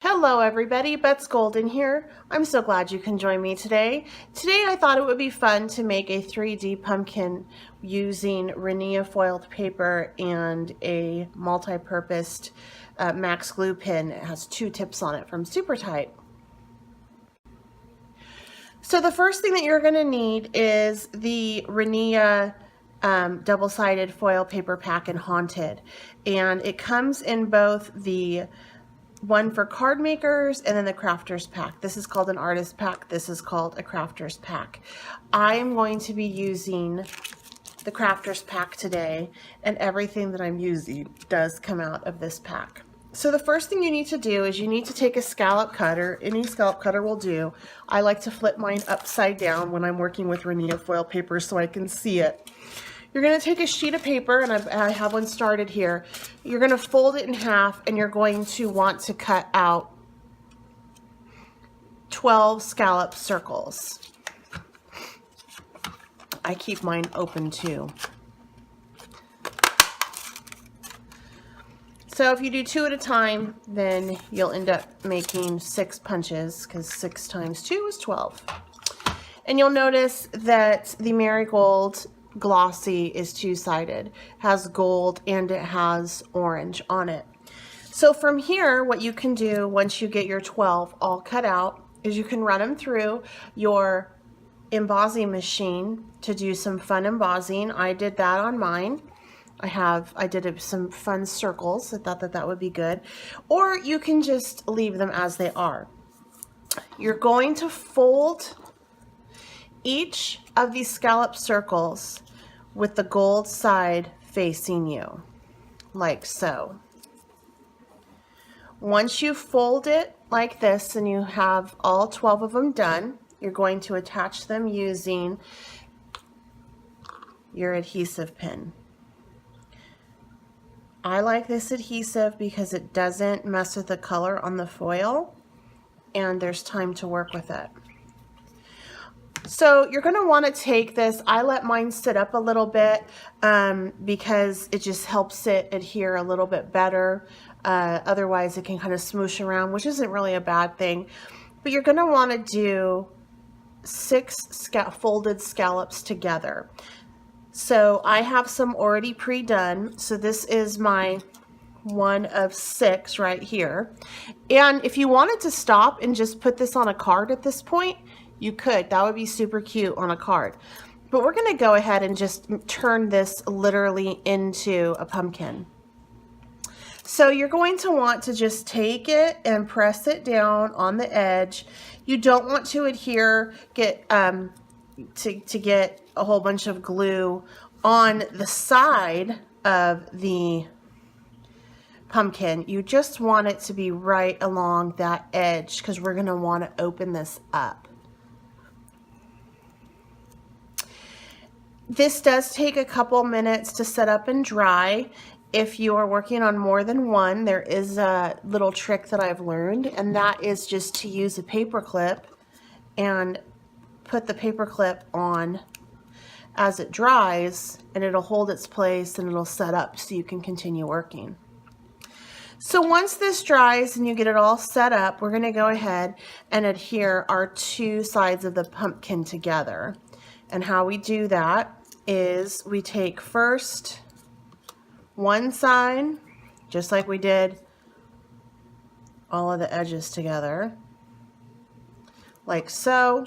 Hello everybody, Bets Golden here. I'm so glad you can join me today. Today I thought it would be fun to make a 3D pumpkin using Rinea Foiled Paper and a multi-purposed max glue pen. It has 2 tips on it from Supertite. So the first thing that you're going to need is the Rinea double-sided foil paper pack in Haunted, and it comes in both the one for card makers and then the crafters pack. This is called an artist pack. This is called a crafters pack. I am going to be using the crafters pack today, and everything that I'm using does come out of this pack. So the first thing you need to do is you need to take a scallop cutter. Any scallop cutter will do. I like to flip mine upside down when I'm working with Rinea foil paper so I can see it. You're going to take a sheet of paper, and I have one started here. You're going to fold it in half, and you're going to want to cut out 12 scallop circles. I keep mine open too. So if you do 2 at a time, then you'll end up making 6 punches, because 6 times 2 is 12. And you'll notice that the marigold glossy is 2-sided, has gold and it has orange on it. So from here, what you can do once you get your 12 all cut out is you can run them through your embossing machine to do some fun embossing. I did that on mine. I did some fun circles. I thought that would be good. Or you can just leave them as they are. You're going to fold each of these scallop circles with the gold side facing you, like so. Once you fold it like this and you have all 12 of them done, you're going to attach them using your adhesive pin. I like this adhesive because it doesn't mess with the color on the foil and there's time to work with it. So you're going to want to take this. I let mine sit up a little bit because it just helps it adhere a little bit better. Otherwise it can kind of smoosh around, which isn't really a bad thing. But you're going to want to do 6 folded scallops together. So I have some already pre-done. So this is my one of 6 right here. And if you wanted to stop and just put this on a card at this point, you could. That would be super cute on a card. But we're going to go ahead and just turn this literally into a pumpkin. So you're going to want to just take it and press it down on the edge. You don't want to get a whole bunch of glue on the side of the pumpkin. You just want it to be right along that edge because we're going to want to open this up. This does take a couple minutes to set up and dry. If you are working on more than one, there is a little trick that I've learned, and that is just to use a paper clip and put the paper clip on as it dries, and it'll hold its place and it'll set up so you can continue working. So once this dries and you get it all set up, we're going to go ahead and adhere our 2 sides of the pumpkin together. And how we do that is we take first one side, just like we did all of the edges together, like so.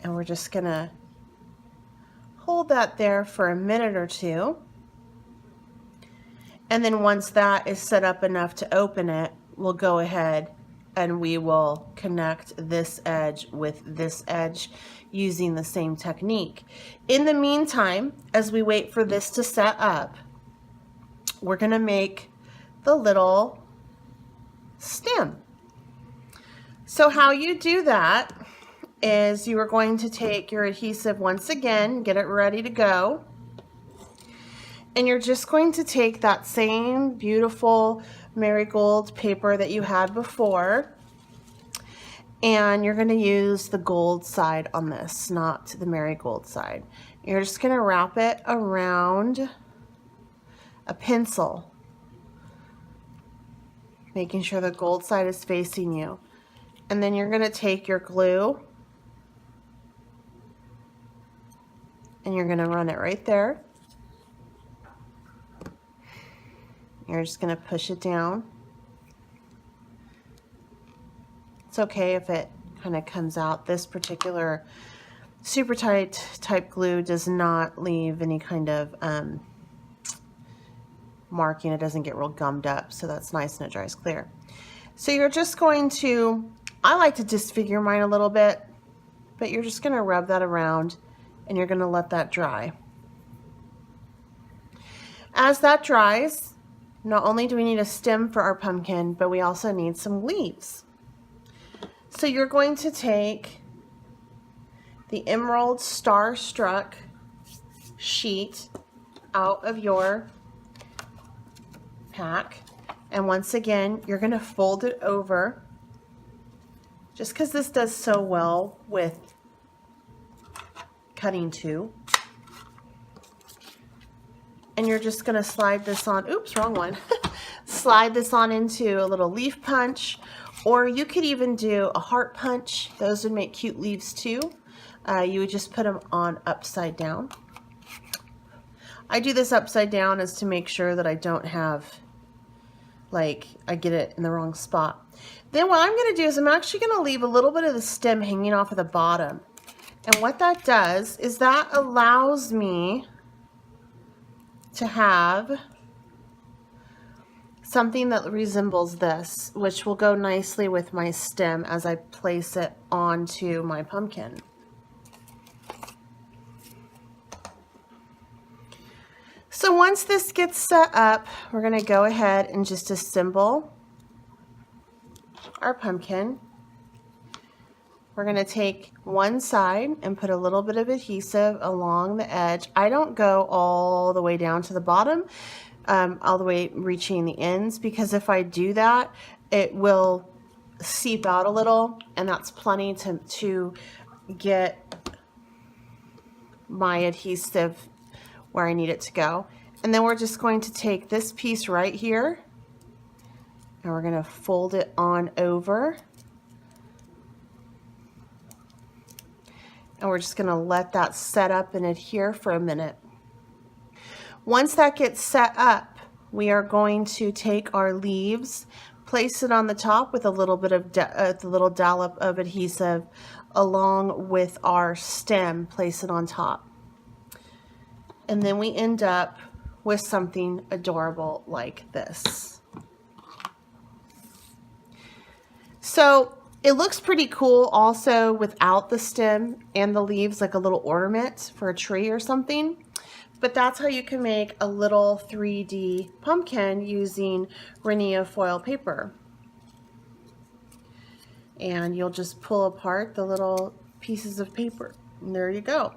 And we're just going to hold that there for a minute or 2. And then once that is set up enough to open it, we'll go ahead and we will connect this edge with this edge using the same technique. In the meantime, as we wait for this to set up, we're going to make the little stem. So how you do that is you are going to take your adhesive once again, get it ready to go, and you're just going to take that same beautiful marigold paper that you had before, And you're going to use the gold side on this, not the marigold side. You're just going to wrap it around a pencil, making sure the gold side is facing you. And then you're going to take your glue and you're going to run it right there. You're just going to push it down. It's okay if it kind of comes out. This particular Supertite type glue does not leave any kind of marking. It doesn't get real gummed up, so that's nice and it dries clear. So you're just going to, I like to disfigure mine a little bit, but you're just going to rub that around and you're going to let that dry. As that dries, not only do we need a stem for our pumpkin, but we also need some leaves. So you're going to take the Emerald Starstruck sheet out of your pack, and once again you're going to fold it over, just because this does so well with cutting too. And you're just going to slide this on, oops, wrong one. Slide this on into a little leaf punch, or you could even do a heart punch. Those would make cute leaves too. You would just put them on upside down. I do this upside down as to make sure that I don't have, like, I get it in the wrong spot. Then what I'm going to do is I'm actually going to leave a little bit of the stem hanging off of the bottom. And what that does is that allows me to have something that resembles this, which will go nicely with my stem as I place it onto my pumpkin. So once this gets set up, we're going to go ahead and just assemble our pumpkin. We're going to take one side and put a little bit of adhesive along the edge. I don't go all the way down to the bottom, all the way reaching the ends, because if I do that, it will seep out a little, and that's plenty to get my adhesive where I need it to go. And then we're just going to take this piece right here and we're going to fold it on over. And we're just going to let that set up and adhere for a minute. Once that gets set up, we are going to take our leaves, place it on the top with a little bit of the little dollop of adhesive, along with our stem, place it on top. And then we end up with something adorable like this. So it looks pretty cool also without the stem and the leaves, like a little ornament for a tree or something. But that's how you can make a little 3D pumpkin using Rinea Foiled Paper. And you'll just pull apart the little pieces of paper. And there you go.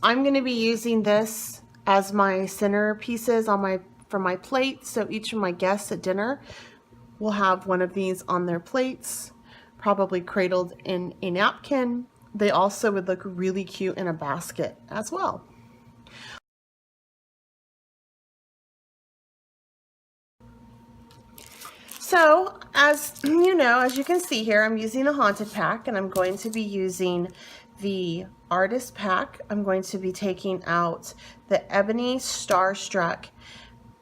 I'm going to be using this as my center pieces on for my plate. So each of my guests at dinner will have one of these on their plates, probably cradled in a napkin. They also would look really cute in a basket as well. So as you know, as you can see here, I'm using a haunted pack, and I'm going to be using the artist pack. I'm going to be taking out the Ebony Starstruck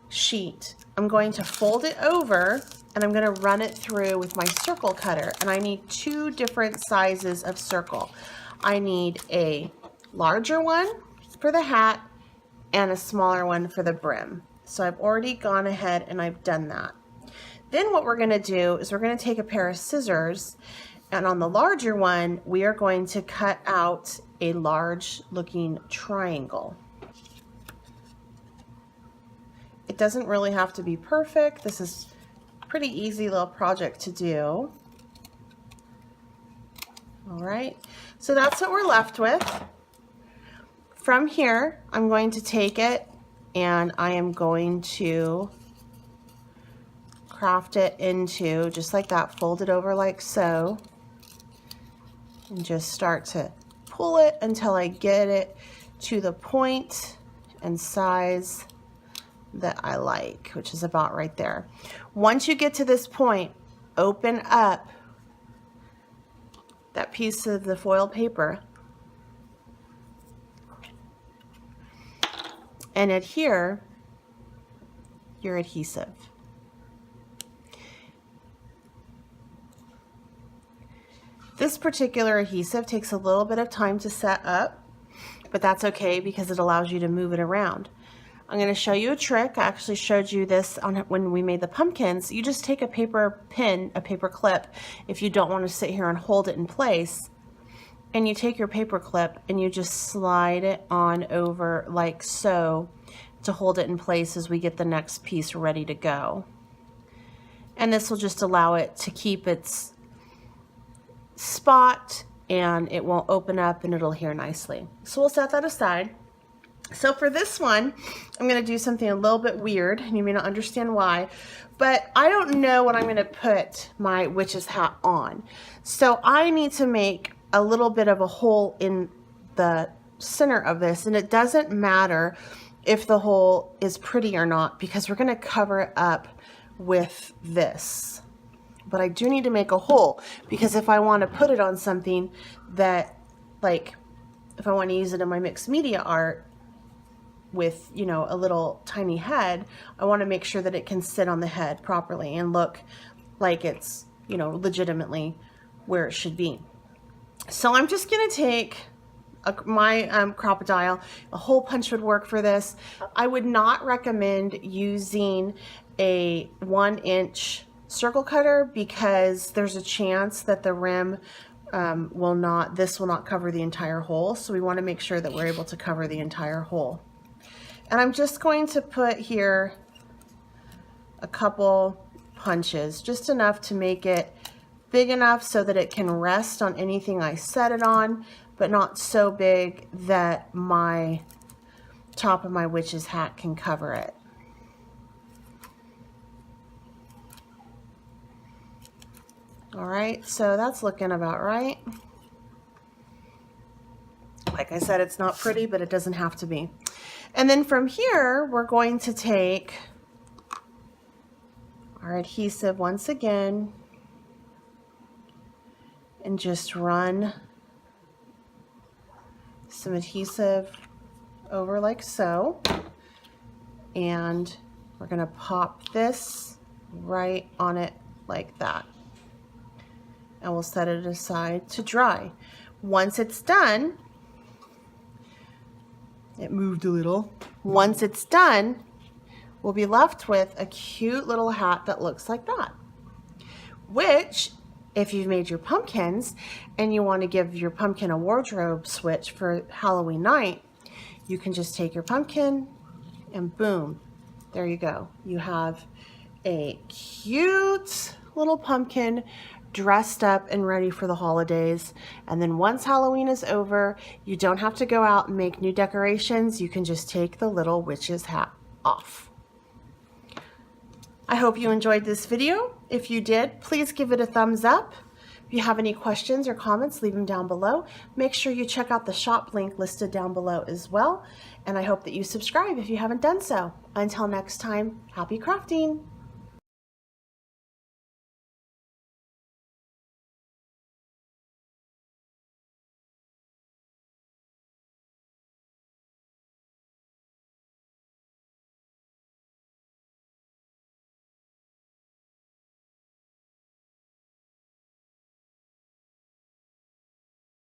sheet. I'm going to fold it over and I'm going to run it through with my circle cutter. And I need two different sizes of circle. I need a larger one for the hat and a smaller one for the brim. So I've already gone ahead and I've done that. Then what we're going to do is we're going to take a pair of scissors, and on the larger one we are going to cut out a large looking triangle. It doesn't really have to be perfect. This is a pretty easy little project to do. All right, so that's what we're left with. From here, I'm going to take it and I am going to craft it into, just like that, fold it over like so. and just start to pull it until I get it to the point and size that I like, which is about right there. Once you get to this point, open up that piece of the foiled paper and adhere your adhesive. This particular adhesive takes a little bit of time to set up, but that's okay because it allows you to move it around. I'm going to show you a trick. I actually showed you this on when we made the pumpkins. You just take a paper pin, a paper clip, if you don't want to sit here and hold it in place, and you take your paper clip and you just slide it on over like so to hold it in place as we get the next piece ready to go. And this will just allow it to keep its spot and it won't open up and it'll adhere nicely. So we'll set that aside. So for this one, I'm going to do something a little bit weird, and you may not understand why, but I don't know when I'm going to put my witch's hat on. So I need to make a little bit of a hole in the center of this, and it doesn't matter if the hole is pretty or not because we're going to cover it up with this. But I do need to make a hole because if I want to put it on something that, like, if I want to use it in my mixed media art, with, you know, a little tiny head, I want to make sure that it can sit on the head properly and look like it's, you know, legitimately where it should be. So I'm just going to take my crocodile. A hole punch would work for this. I would not recommend using a 1-inch circle cutter because there's a chance that the rim will not cover the entire hole. So we want to make sure that we're able to cover the entire hole. And I'm just going to put here a couple punches, just enough to make it big enough so that it can rest on anything I set it on, but not so big that my top of my witch's hat can cover it. All right, so that's looking about right. Like I said, it's not pretty, but it doesn't have to be. And then from here, we're going to take our adhesive once again and just run some adhesive over like so. And we're going to pop this right on it like that. And we'll set it aside to dry. Once it's done, it moved a little. Once it's done, we'll be left with a cute little hat that looks like that. Which, if you've made your pumpkins and you want to give your pumpkin a wardrobe switch for Halloween night, you can just take your pumpkin and boom, there you go. You have a cute little pumpkin dressed up and ready for the holidays. And then once Halloween is over, you don't have to go out and make new decorations. You can just take the little witch's hat off. I hope you enjoyed this video. If you did, please give it a thumbs up. If you have any questions or comments, leave them down below. Make sure you check out the shop link listed down below as well. And I hope that you subscribe if you haven't done so. Until next time, happy crafting!